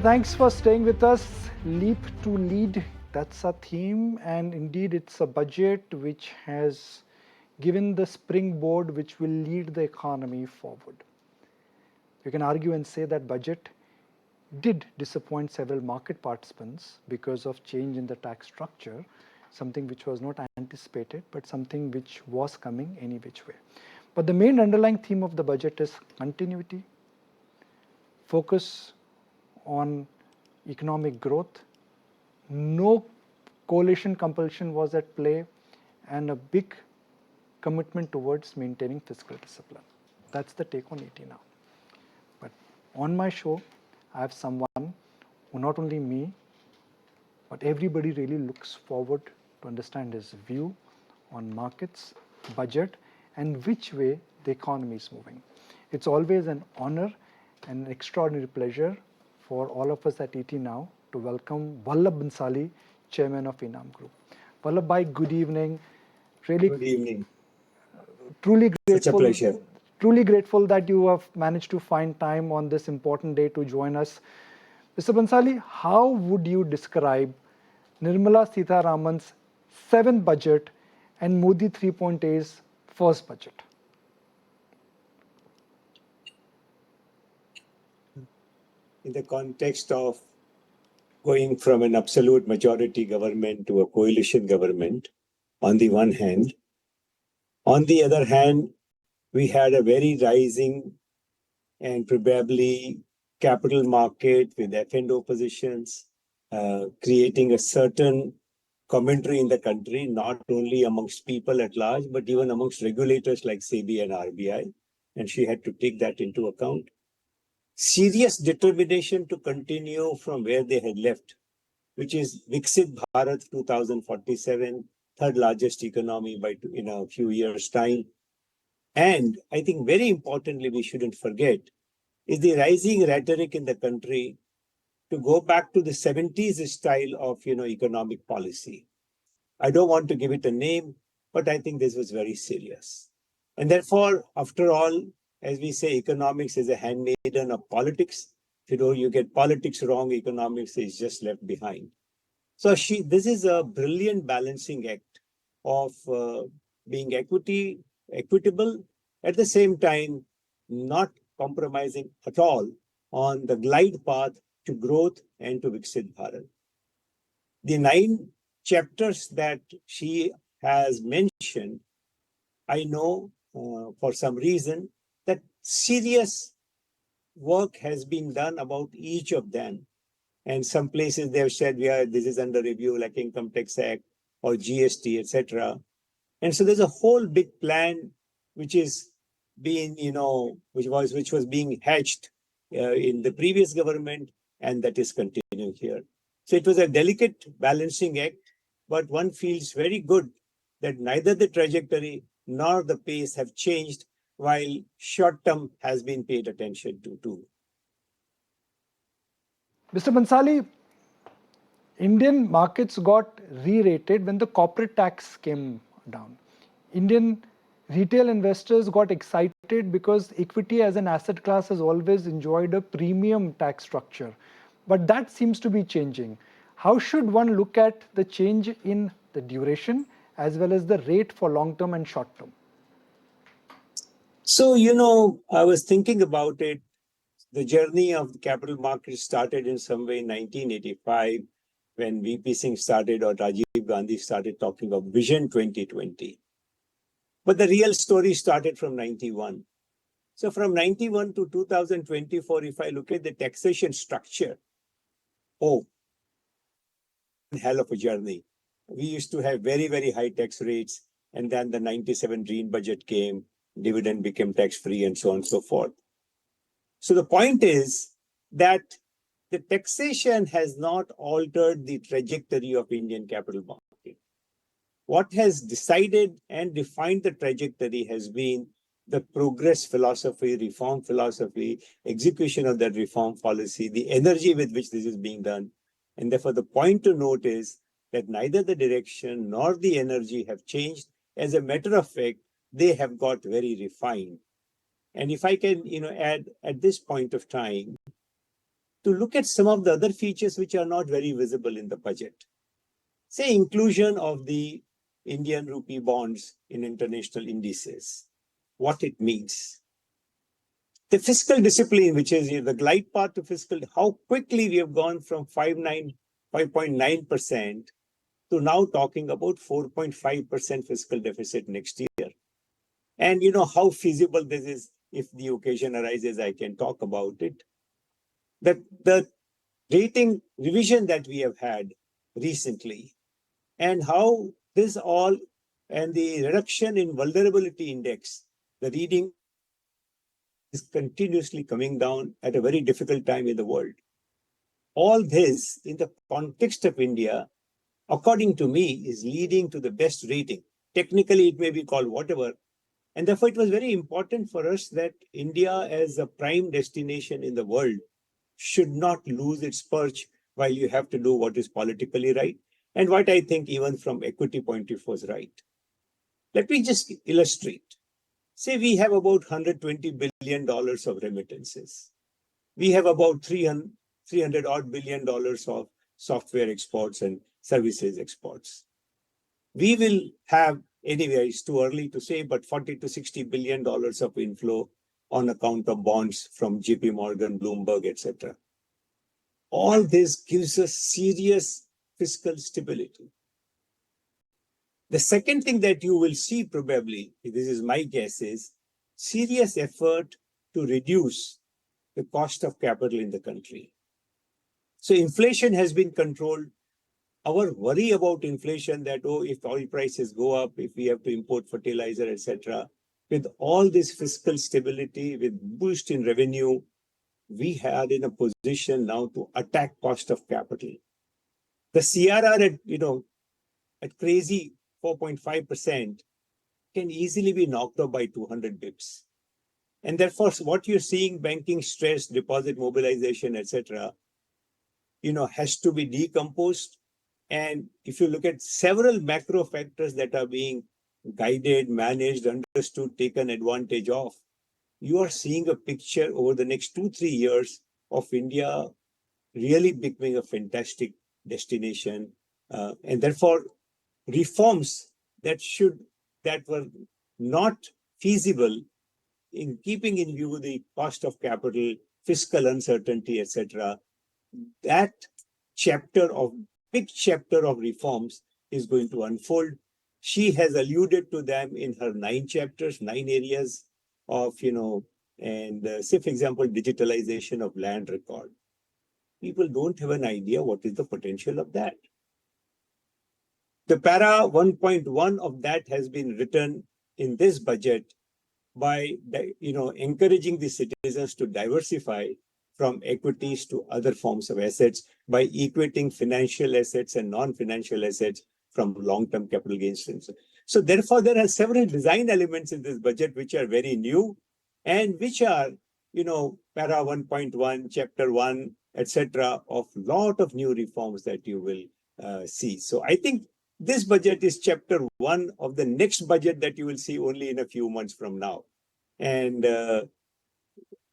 Thanks for staying with us. Leap to lead, that's our theme. And indeed, it's a budget which has given the springboard which will lead the economy forward. You can argue and say that budget did disappoint several market participants because of change in the tax structure, something which was not anticipated, but something which was coming any which way. But the main underlying theme of the budget is continuity, focus on economic growth, no coalition compulsion was at play, and a big commitment towards maintaining fiscal discipline. That's the take on ET now. But on my show, I have someone who not only me, but everybody really looks forward to understand his view on markets, budget, and which way the economy is moving. It's always an honor and an extraordinary pleasure for all of us at ET Now to welcome Vallabh Bhanshali, Chairman of Enam Group. Vallabh bhai, good evening. Really, good evening. Truly grateful. Such a pleasure. Truly grateful that you have managed to find time on this important day to join us. Mr. Bhanshali, how would you describe Nirmala Sitharaman's 7th budget and Modi 3.8's first budget? In the context of going from an absolute majority government to a coalition government, on the one hand. On the other hand, we had a very rising and probably capital market with F&O positions, creating a certain commentary in the country, not only amongst people at large, but even amongst regulators like SEBI and RBI. And she had to take that into account. Serious determination to continue from where they had left, which is Viksit Bharat 2047, third largest economy in a few years' time. And I think very importantly, we shouldn't forget, is the rising rhetoric in the country to go back to the 70s style of economic policy. I don't want to give it a name, but I think this was very serious. And therefore, after all, as we say, economics is a handmaiden of politics. You get politics wrong, economics is just left behind. So this is a brilliant balancing act of being equitable, at the same time, not compromising at all on the glide path to growth and to Viksit Bharat. The 9 chapters that she has mentioned, I know for some reason that serious work has been done about each of them. And some places they have said, this is under review, like Income Tax Act or GST, etc. And so there's a whole big plan which is being, which was being hatched in the previous government, and that is continuing here. So it was a delicate balancing act, but one feels very good that neither the trajectory nor the pace have changed, while short term has been paid attention to too. Mr. Bhanshali, Indian markets got re-rated when the corporate tax came down. Indian retail investors got excited because equity as an asset class has always enjoyed a premium tax structure. But that seems to be changing. How should one look at the change in the duration as well as the rate for long term and short term? So, I was thinking about it. The journey of the capital markets started in some way in 1985 when VP Singh started or Rajiv Gandhi started talking of Vision 2020. But the real story started from 91. So from 91 to 2024, if I look at the taxation structure, hell of a journey. We used to have very, very high tax rates. And then the 97 Green Budget came, dividend became tax-free and so on and so forth. So the point is that the taxation has not altered the trajectory of Indian capital market. What has decided and defined the trajectory has been the progress philosophy, reform philosophy, execution of that reform policy, the energy with which this is being done. And therefore, the point to note is that neither the direction nor the energy have changed. As a matter of fact, they have got very refined. And if I can, add at this point of time, to look at some of the other features which are not very visible in the budget. Say inclusion of the Indian rupee bonds in international indices, what it means. The fiscal discipline, which is the glide path to fiscal, how quickly we have gone from 5.9% to now talking about 4.5% fiscal deficit next year. And how feasible this is. If the occasion arises, I can talk about it. The rating revision that we have had recently, and how this all, and the reduction in vulnerability index, the reading is continuously coming down at a very difficult time in the world. All this in the context of India, according to me, is leading to the best rating. Technically, it may be called whatever. And therefore, it was very important for us that India, as a prime destination in the world, should not lose its perch while you have to do what is politically right and what I think even from equity point of view was right. Let me just illustrate. Say we have about $120 billion of remittances. We have about 300 odd billion dollars of software exports and services exports. We will have, anyway, it's too early to say, but 40 to 60 billion dollars of inflow on account of bonds from JP Morgan, Bloomberg, etc. All this gives us serious fiscal stability. The second thing that you will see probably, this is my guess, is serious effort to reduce the cost of capital in the country. So inflation has been controlled. Our worry about inflation that, if oil prices go up, if we have to import fertilizer, etc., with all this fiscal stability, with boost in revenue, we are in a position now to attack cost of capital. The CRR at crazy 4.5% can easily be knocked off by 200 bips. And therefore, what you're seeing, banking stress, deposit mobilization, etc., has to be decomposed. And if you look at several macro factors that are being guided, managed, understood, taken advantage of, you are seeing a picture over the next 2-3 years of India really becoming a fantastic destination. And therefore, reforms that were not feasible in keeping in view the cost of capital, fiscal uncertainty, etc., that big chapter of reforms is going to unfold. She has alluded to them in her 9 chapters, 9 areas of, and say, for example, digitalization of land record. People don't have an idea what is the potential of that. The para 1.1 of that has been written in this budget by encouraging the citizens to diversify from equities to other forms of assets by equating financial assets and non-financial assets from long-term capital gains. So therefore, there are several design elements in this budget which are very new and which are, para 1.1, chapter 1, etc., of lot of new reforms that you will see. So I think this budget is chapter 1 of the next budget that you will see only in a few months from now. And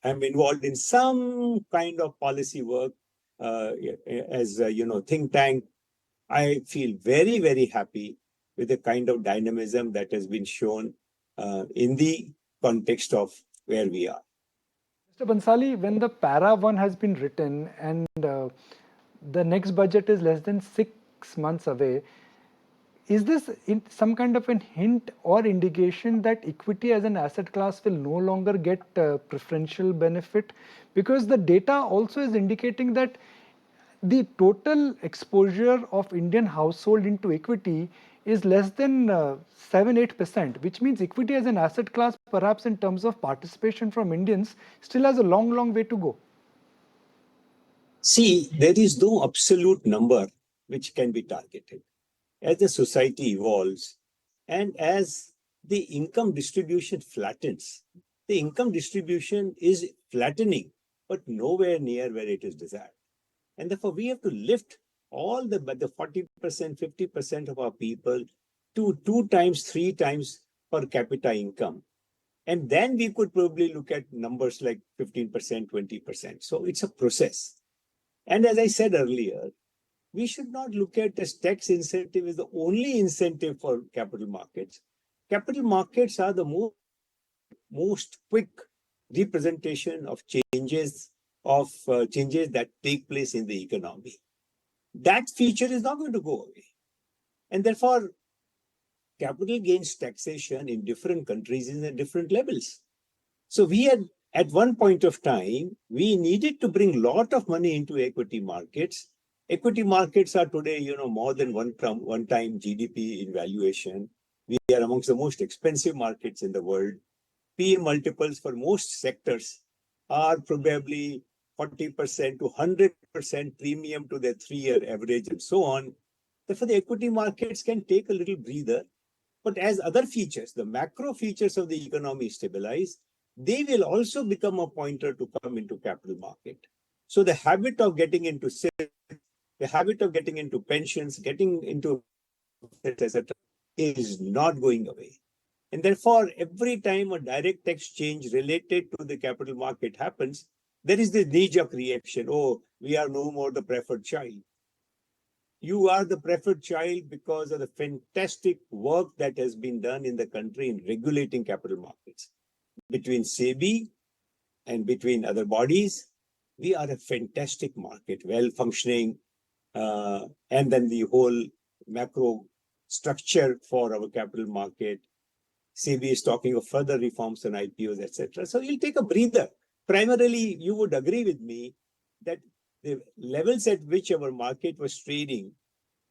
I'm involved in some kind of policy work as a think tank. I feel very, very happy with the kind of dynamism that has been shown in the context of where we are. Mr. Bhansali, when the para 1 has been written and the next budget is less than 6 months away, is this some kind of a hint or indication that equity as an asset class will no longer get preferential benefit? Because the data also is indicating that the total exposure of Indian household into equity is less than 7-8%, which means equity as an asset class, perhaps in terms of participation from Indians, still has a long, long way to go. See, there is no absolute number which can be targeted. As the society evolves and as the income distribution flattens, the income distribution is flattening, but nowhere near where it is desired. And therefore, we have to lift all the 40%, 50% of our people to 2 times, 3 times per capita income. And then we could probably look at numbers like 15%, 20%. So it's a process. And as I said earlier, we should not look at this tax incentive as the only incentive for capital markets. Capital markets are the most quick representation of changes that take place in the economy. That feature is not going to go away. And therefore, capital gains taxation in different countries is at different levels. So we had, at one point of time, we needed to bring a lot of money into equity markets. Equity markets are today, more than one time GDP in valuation. We are amongst the most expensive markets in the world. PE multiples for most sectors are probably 40% to 100% premium to their 3-year average and so on. Therefore, the equity markets can take a little breather. But as other features, the macro features of the economy stabilize, they will also become a pointer to come into capital market. So the habit of getting into SIP, the habit of getting into pensions, getting into etc., is not going away. And therefore, every time a direct tax change related to the capital market happens, there is this knee-jerk reaction, oh, we are no more the preferred child. You are the preferred child because of the fantastic work that has been done in the country in regulating capital markets. Between SEBI and between other bodies, we are a fantastic market, well-functioning, and then the whole macro structure for our capital market. SEBI is talking of further reforms on IPOs, etc. So you'll take a breather. Primarily, you would agree with me that the levels at which our market was trading,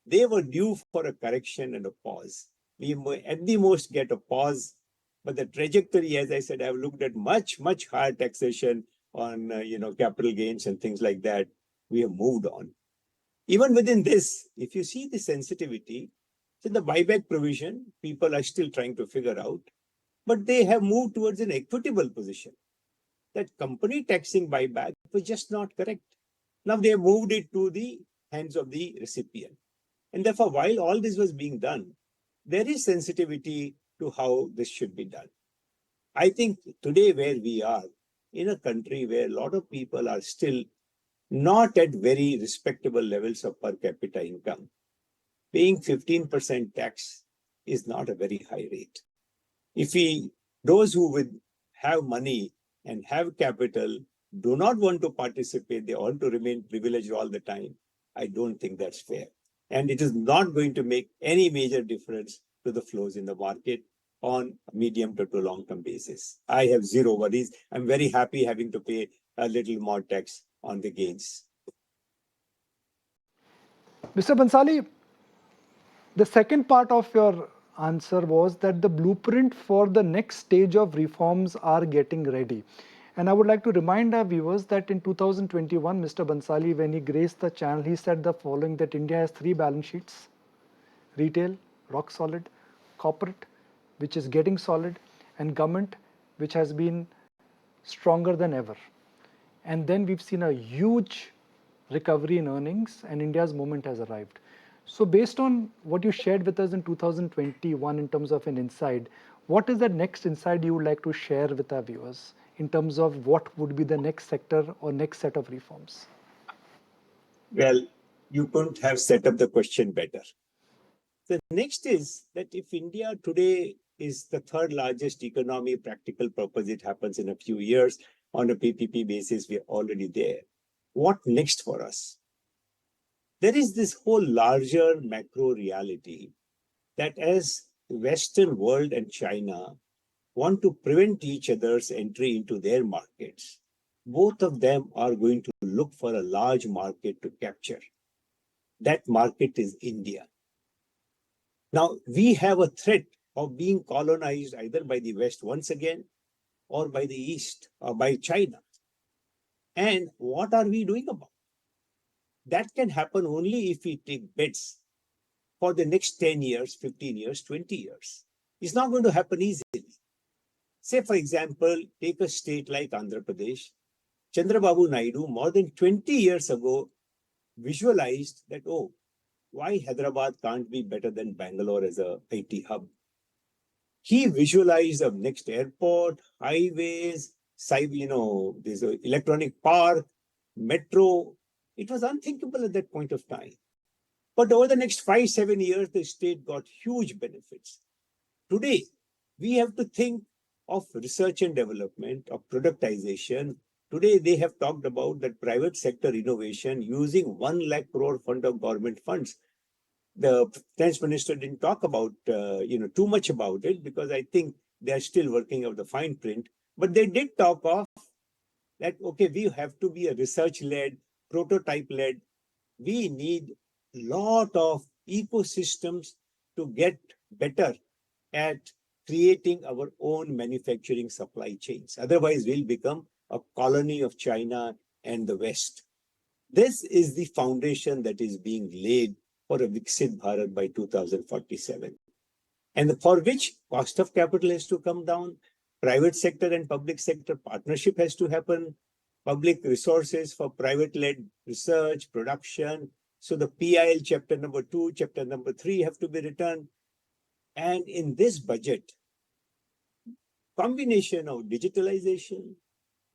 they were due for a correction and a pause. We at the most get a pause, but the trajectory, as I said, I've looked at much, much higher taxation on capital gains and things like that. We have moved on. Even within this, if you see the sensitivity, so the buyback provision, people are still trying to figure out, but they have moved towards an equitable position. That company taxing buyback was just not correct. Now they have moved it to the hands of the recipient. And therefore, while all this was being done, there is sensitivity to how this should be done. I think today where we are, in a country where a lot of people are still not at very respectable levels of per capita income, paying 15% tax is not a very high rate. If those who would have money and have capital do not want to participate, they want to remain privileged all the time, I don't think that's fair. And it is not going to make any major difference to the flows in the market on a medium to long-term basis. I have zero worries. I'm very happy having to pay a little more tax on the gains. Mr. Bhansali, the second part of your answer was that the blueprint for the next stage of reforms are getting ready. And I would like to remind our viewers that in 2021, Mr. Bhansali, when he graced the channel, he said the following, that India has 3 balance sheets: retail, rock solid; corporate, which is getting solid; and government, which has been stronger than ever. And then we've seen a huge recovery in earnings, and India's moment has arrived. So based on what you shared with us in 2021 in terms of an insight, what is the next insight you would like to share with our viewers in terms of what would be the next sector or next set of reforms? Well, you couldn't have set up the question better. The next is that if India today is the 3rd largest economy, practical purpose, it happens in a few years. On a PPP basis, we're already there. What next for us? There is this whole larger macro reality that as the Western world and China want to prevent each other's entry into their markets, both of them are going to look for a large market to capture. That market is India. Now, we have a threat of being colonized either by the West once again, or by the East, or by China. And what are we doing about it? That can happen only if we take bets for the next 10 years, 15 years, 20 years. It's not going to happen easily. Say, for example, take a state like Andhra Pradesh. Chandrababu Naidu, more than 20 years ago, visualized that, oh, why Hyderabad can't be better than Bangalore as a IT hub? He visualized a next airport, highways, there's an electronic park, metro, It was unthinkable at that point of time. But over the next 5-7 years, the state got huge benefits. Today, we have to think of research and development, of productization. Today, they have talked about that private sector innovation using 1 lakh crore fund of government funds. The finance minister didn't talk about too much about it because I think they are still working out the fine print. But they did talk of that, okay, we have to be a research-led, prototype-led. We need a lot of ecosystems to get better at creating our own manufacturing supply chains. Otherwise, we'll become a colony of China and the West. This is the foundation that is being laid for a Viksit Bharat by 2047. And for which cost of capital has to come down, private sector and public sector partnership has to happen, public resources for private-led research, production. So the PIL chapter number 2, chapter number 3 have to be written. And in this budget, combination of digitalization,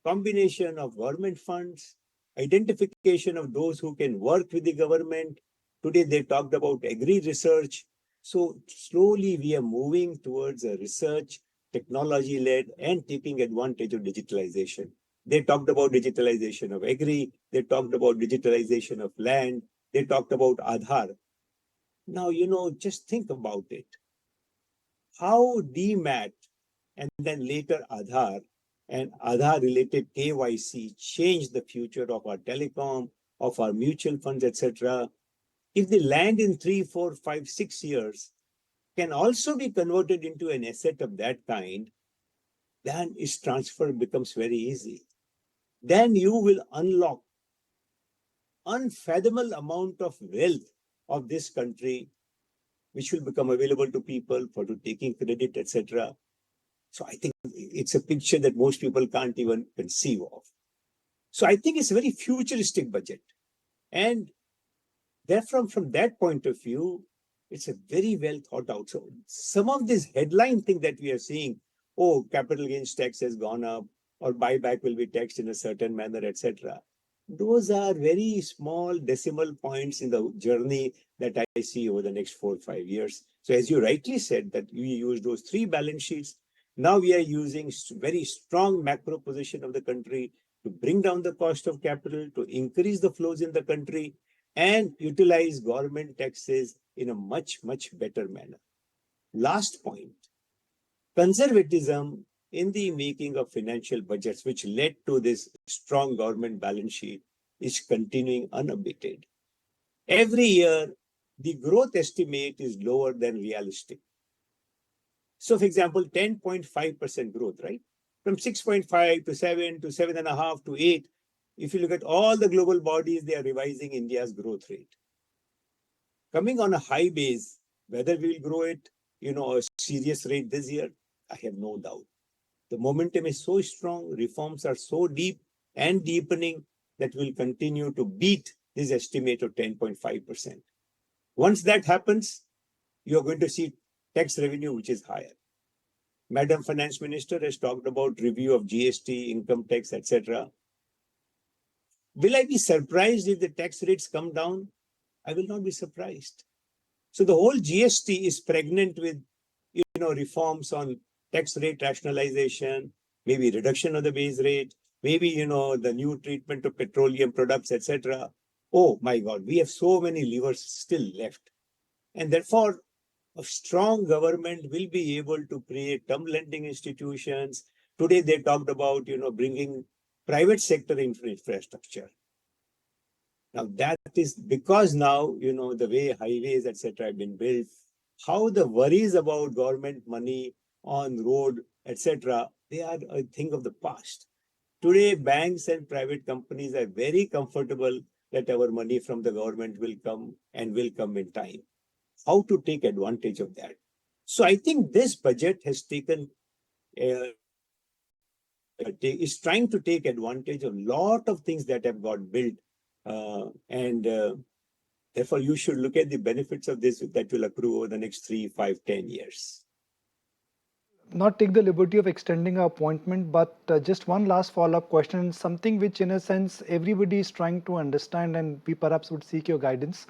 combination of government funds, identification of those who can work with the government. Today they talked about agri-research. So slowly we are moving towards a research, technology-led and taking advantage of digitalization. They talked about digitalization of agri, they talked about digitalization of land, they talked about Aadhaar. Now, just think about it. How DMAT and then later Aadhaar and Aadhaar related KYC changed the future of our telecom, of our mutual funds, etc. If the land in 3, 4, 5, 6 years can also be converted into an asset of that kind, then its transfer becomes very easy. Then you will unlock unfathomable amount of wealth of this country, which will become available to people for taking credit, etc. So I think it's a picture that most people can't even conceive of. So I think it's a very futuristic budget. And therefore, from that point of view, it's a very well thought out. So some of this headline thing that we are seeing, oh, capital gains tax has gone up, or buyback will be taxed in a certain manner, etc. Those are very small decimal points in the journey that I see over the next 4 or 5 years. So as you rightly said, that we use those 3 balance sheets. Now we are using very strong macro position of the country to bring down the cost of capital, to increase the flows in the country, and utilize government taxes in a much, much better manner. Last point, conservatism in the making of financial budgets, which led to this strong government balance sheet, is continuing unabated. Every year, the growth estimate is lower than realistic. So, for example, 10.5% growth, right? From 6.5 to 7 to 7.5 to 8. If you look at all the global bodies, they are revising India's growth rate. Coming on a high base, whether we will grow it, a serious rate this year, I have no doubt. The momentum is so strong, reforms are so deep and deepening that we'll continue to beat this estimate of 10.5%. Once that happens, you're going to see tax revenue which is higher. Madam Finance Minister has talked about review of GST, income tax, etc. Will I be surprised if the tax rates come down? I will not be surprised. So the whole GST is pregnant with, reforms on tax rate rationalization, maybe reduction of the base rate, maybe, the new treatment of petroleum products, etc. Oh my God, we have so many levers still left. And therefore, a strong government will be able to create term lending institutions. Today, they talked about, bringing private sector infrastructure. Now, that is because now, the way highways, etc. have been built, how the worries about government money on road, etc., they are a thing of the past. Today, banks and private companies are very comfortable that our money from the government will come and will come in time. How to take advantage of that? So I think this budget has taken, is trying to take advantage of a lot of things that have got built. Therefore, you should look at the benefits of this that will accrue over the next 3, 5, 10 years. not take the liberty of extending our appointment, but just one last follow-up question, something which in a sense everybody is trying to understand and we perhaps would seek your guidance.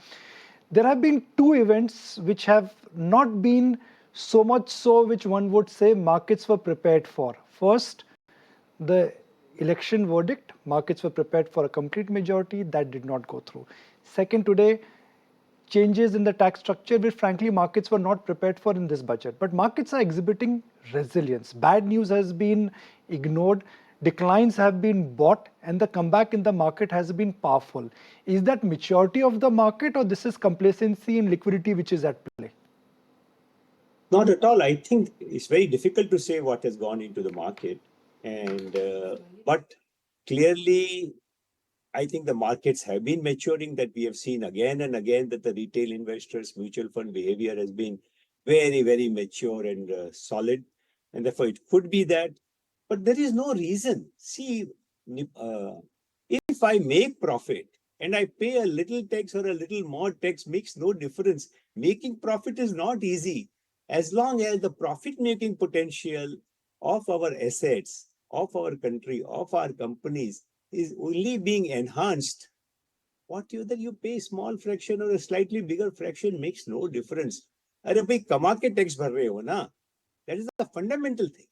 There have been two events which have not been so much so which one would say markets were prepared for. First, the election verdict, markets were prepared for a complete majority, that did not go through. Second, today, changes in the tax structure which frankly markets were not prepared for in this budget. But markets are exhibiting resilience. Bad news has been ignored, declines have been bought, and the comeback in the market has been powerful. Is that maturity of the market, or this is complacency in liquidity which is at play? Not at all. I think it's very difficult to say what has gone into the market. But clearly, I think the markets have been maturing, that we have seen again and again that the retail investors' mutual fund behavior has been very, very mature and solid. And therefore, it could be that. But there is no reason. See, if I make profit and I pay a little tax or a little more tax, makes no difference. Making profit is not easy. As long as the profit-making potential of our assets, of our country, of our companies is only being enhanced, whether you pay small fraction or a slightly bigger fraction makes no difference. अरे भाई कमा के tax भर रहे हो ना? That is the fundamental thing.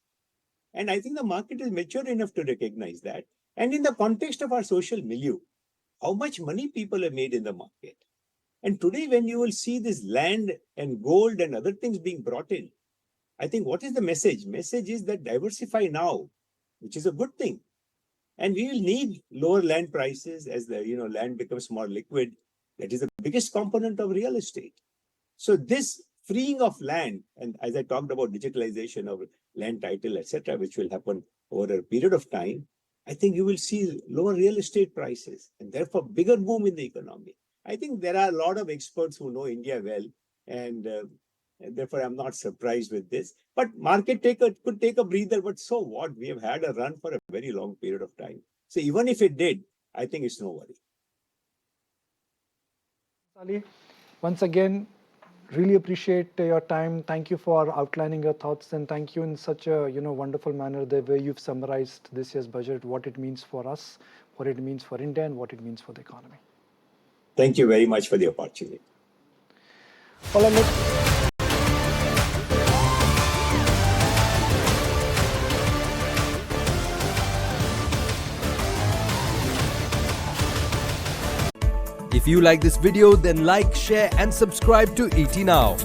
And I think the market is mature enough to recognize that. And in the context of our social milieu, how much money people have made in the market. And today, when you will see this land and gold and other things being brought in, I think what is the message? Message is that diversify now, which is a good thing. And we will need lower land prices as the land becomes more liquid. That is the biggest component of real estate. So this freeing of land, and as I talked about digitalization of land title, etc., which will happen over a period of time, I think you will see lower real estate prices and therefore bigger boom in the economy. I think there are a lot of experts who know India well, and therefore I'm not surprised with this. But market could take a breather, but so what? We have had a run for a very long period of time. So even if it did, I think it's no worry. Ali, once again, really appreciate your time. Thank you for outlining your thoughts, and thank you in such a wonderful manner the way you've summarized this year's budget, what it means for us, what it means for India, and what it means for the economy. Thank you very much for the opportunity. Well, let's If you like this video, then like, share and subscribe to ET Now.